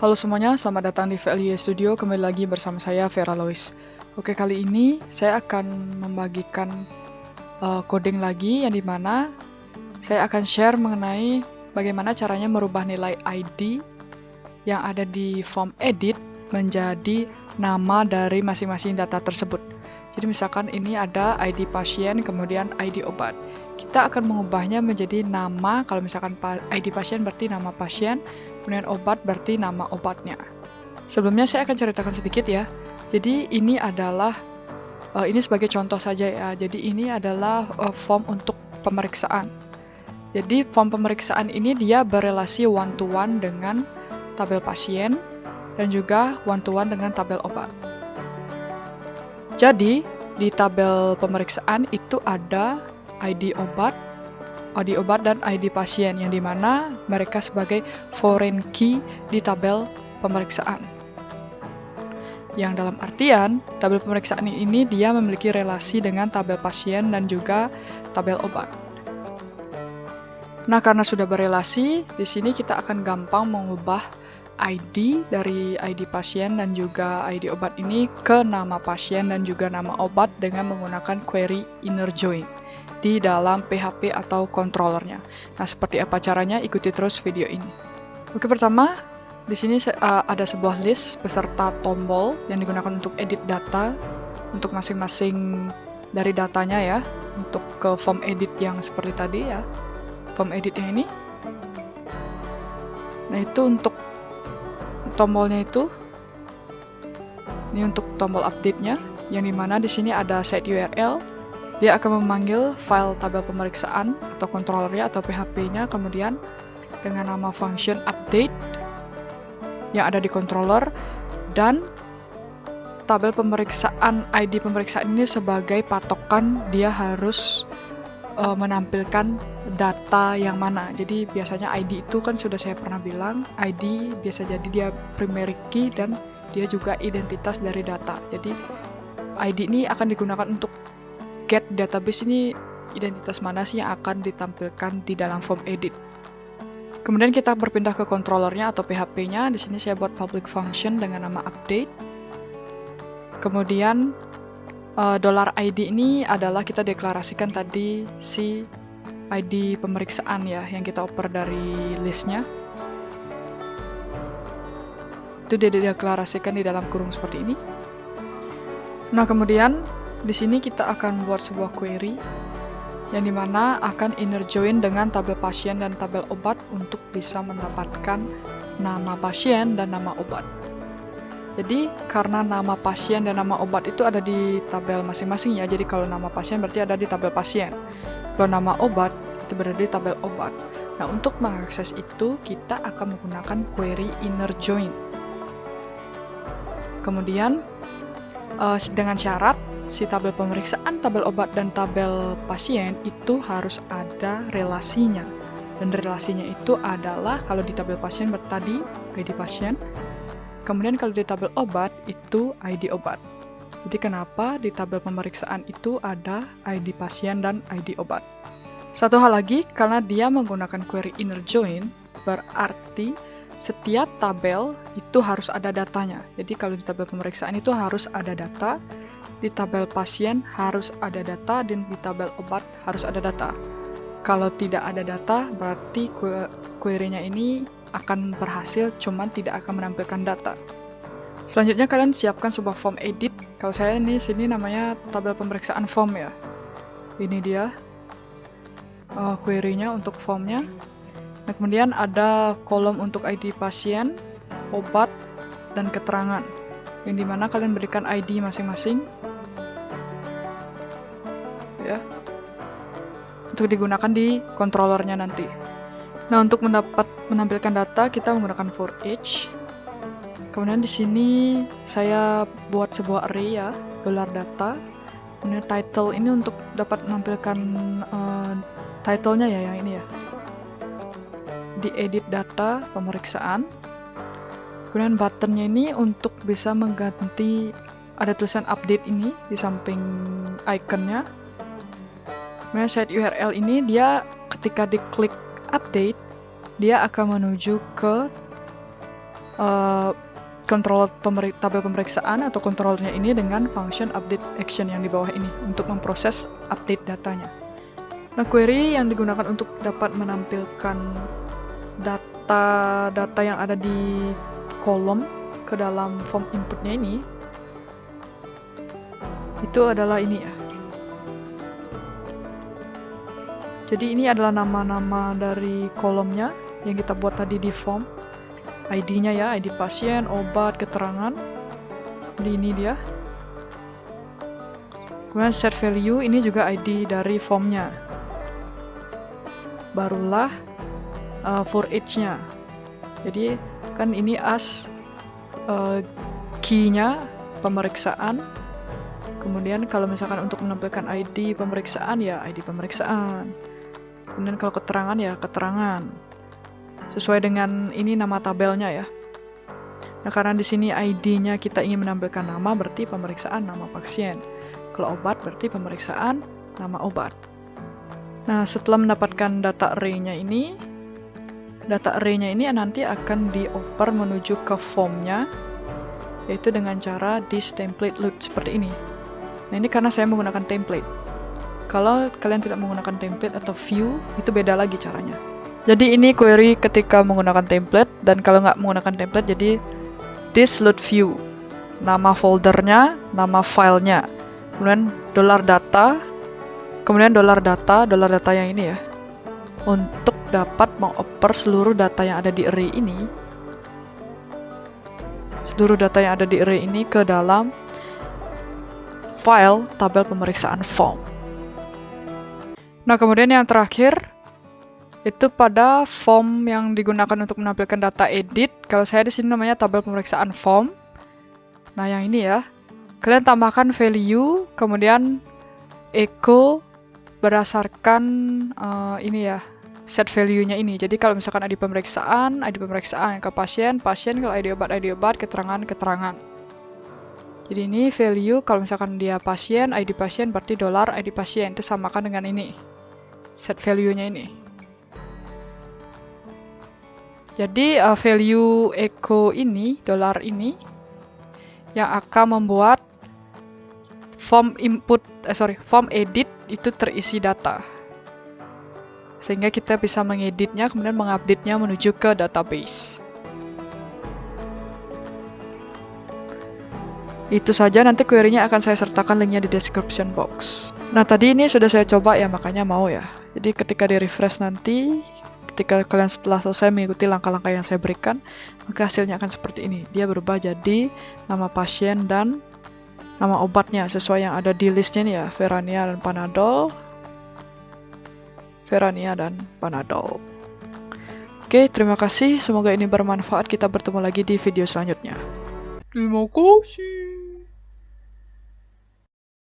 Halo semuanya, selamat datang di VLY Studio. Kembali lagi bersama saya, Vera Lois. Oke, kali ini saya akan membagikan coding lagi, yang dimana saya akan share mengenai bagaimana caranya merubah nilai ID yang ada di form edit menjadi nama dari masing-masing data tersebut. Jadi misalkan ini ada ID pasien, kemudian ID obat. Kita akan mengubahnya menjadi nama, kalau misalkan ID pasien berarti nama pasien, kemudian obat berarti nama obatnya. Sebelumnya saya akan ceritakan sedikit ya. Jadi ini adalah, ini sebagai contoh saja ya. Jadi ini adalah form untuk pemeriksaan. Jadi form pemeriksaan ini dia berelasi one-to-one dengan tabel pasien dan juga one-to-one dengan tabel obat. Jadi, di tabel pemeriksaan itu ada ID obat dan ID pasien, yang dimana mereka sebagai foreign key di tabel pemeriksaan. Yang dalam artian, tabel pemeriksaan ini dia memiliki relasi dengan tabel pasien dan juga tabel obat. Nah, karena sudah berelasi, di sini kita akan gampang mengubah ID dari ID pasien dan juga ID obat ini ke nama pasien dan juga nama obat dengan menggunakan query inner join di dalam PHP atau controllernya. Nah, seperti apa caranya? Ikuti terus video ini. Oke, pertama, di sini ada sebuah list beserta tombol yang digunakan untuk edit data untuk masing-masing dari datanya ya, untuk ke form edit yang seperti tadi ya, form edit yang ini. Nah, itu untuk tombolnya itu, ini untuk tombol update-nya, yang dimana di sini ada set URL. Dia akan memanggil file tabel pemeriksaan atau controllernya atau PHP-nya, kemudian dengan nama function update yang ada di controller, dan tabel pemeriksaan ID pemeriksaan ini sebagai patokan dia harus menampilkan data yang mana. Jadi biasanya ID itu kan sudah saya pernah bilang, ID biasa jadi dia primary key dan dia juga identitas dari data. Jadi ID ini akan digunakan untuk get database, ini identitas mana sih yang akan ditampilkan di dalam form edit. Kemudian kita berpindah ke controllernya atau PHP-nya. Di sini saya buat public function dengan nama update. Kemudian $ID ini adalah kita deklarasikan tadi si ID pemeriksaan ya, yang kita oper dari listnya. Itu dia dideklarasikan di dalam kurung seperti ini. Nah, kemudian di sini kita akan buat sebuah query yang dimana akan inner join dengan tabel pasien dan tabel obat untuk bisa mendapatkan nama pasien dan nama obat. Jadi, karena nama pasien dan nama obat itu ada di tabel masing-masing ya. Jadi, kalau nama pasien berarti ada di tabel pasien. Kalau nama obat, itu berada di tabel obat. Nah, untuk mengakses itu, kita akan menggunakan query inner join. Kemudian, dengan syarat, si tabel pemeriksaan, tabel obat, dan tabel pasien itu harus ada relasinya. Dan relasinya itu adalah, kalau di tabel pasien berarti ID pasien, kemudian kalau di tabel obat itu ID obat. Jadi kenapa di tabel pemeriksaan itu ada ID pasien dan ID obat? Satu hal lagi, karena dia menggunakan query inner join, berarti setiap tabel itu harus ada datanya. Jadi kalau di tabel pemeriksaan itu harus ada data, di tabel pasien harus ada data, dan di tabel obat harus ada data. Kalau tidak ada data, berarti query-nya ini akan berhasil, cuman tidak akan menampilkan data. Selanjutnya kalian siapkan sebuah form edit. Kalau saya ini sini namanya tabel pemeriksaan form ya. Ini dia query-nya untuk formnya. Nah, kemudian ada kolom untuk ID pasien, obat, dan keterangan, yang dimana kalian berikan ID masing-masing ya, untuk digunakan di controllernya nanti. Nah, untuk menampilkan data kita menggunakan for each. Kemudian di sini saya buat sebuah array ya, $data. Kemudian title ini untuk dapat menampilkan title-nya ya, yang ini ya. Di edit data pemeriksaan. Kemudian button-nya ini untuk bisa mengganti, ada tulisan update ini di samping ikonnya. Kemudian set URL ini dia ketika diklik update, dia akan menuju ke tabel pemeriksaan atau kontrolnya ini dengan function update action yang di bawah ini untuk memproses update datanya. Nah, query yang digunakan untuk dapat menampilkan data yang ada di kolom ke dalam form inputnya ini, itu adalah ini ya. Jadi ini adalah nama-nama dari kolomnya yang kita buat tadi di form. ID-nya ya, ID pasien, obat, keterangan. Jadi ini dia. Kemudian set value, ini juga ID dari formnya. Barulah for each-nya. Jadi kan ini as key-nya pemeriksaan. Kemudian kalau misalkan untuk menampilkan ID pemeriksaan ya ID pemeriksaan. Kemudian kalau keterangan ya keterangan. Sesuai dengan ini nama tabelnya ya. Nah, karena di sini ID-nya kita ingin menampilkan nama, berarti pemeriksaan nama pasien. Kalau obat berarti pemeriksaan nama obat. Nah, setelah mendapatkan data array-nya ini nanti akan dioper menuju ke form-nya, yaitu dengan cara this template load seperti ini. Nah, ini karena saya menggunakan template. Kalau kalian tidak menggunakan template atau view, itu beda lagi caranya. Jadi ini query ketika menggunakan template, dan kalau nggak menggunakan template, jadi this load view, nama foldernya, nama filenya, kemudian $data, kemudian $data yang ini ya, untuk dapat mengoper seluruh data yang ada di array ini, ke dalam file tabel pemeriksaan form. Nah, kemudian yang terakhir, itu pada form yang digunakan untuk menampilkan data edit. Kalau saya di sini namanya tabel pemeriksaan form. Nah, yang ini ya. Kalian tambahkan value, kemudian echo berdasarkan ini ya, set value-nya ini. Jadi kalau misalkan ID pemeriksaan ke pasien, kalau ID obat, keterangan. Jadi ini value, kalau misalkan dia pasien, ID pasien berarti $ID pasien. Itu samakan dengan ini, set value-nya ini. Jadi value echo ini, $ini, yang akan membuat form edit itu terisi data. Sehingga kita bisa mengeditnya, kemudian mengupdate-nya menuju ke database. Itu saja, nanti query-nya akan saya sertakan linknya di description box. Nah, tadi ini sudah saya coba ya, makanya mau ya. Jadi ketika di refresh nanti, ketika kalian setelah selesai mengikuti langkah-langkah yang saya berikan, maka hasilnya akan seperti ini. Dia berubah jadi nama pasien dan nama obatnya sesuai yang ada di listnya nih ya, Verania dan Panadol. Oke, terima kasih. Semoga ini bermanfaat. Kita bertemu lagi di video selanjutnya. Terima kasih.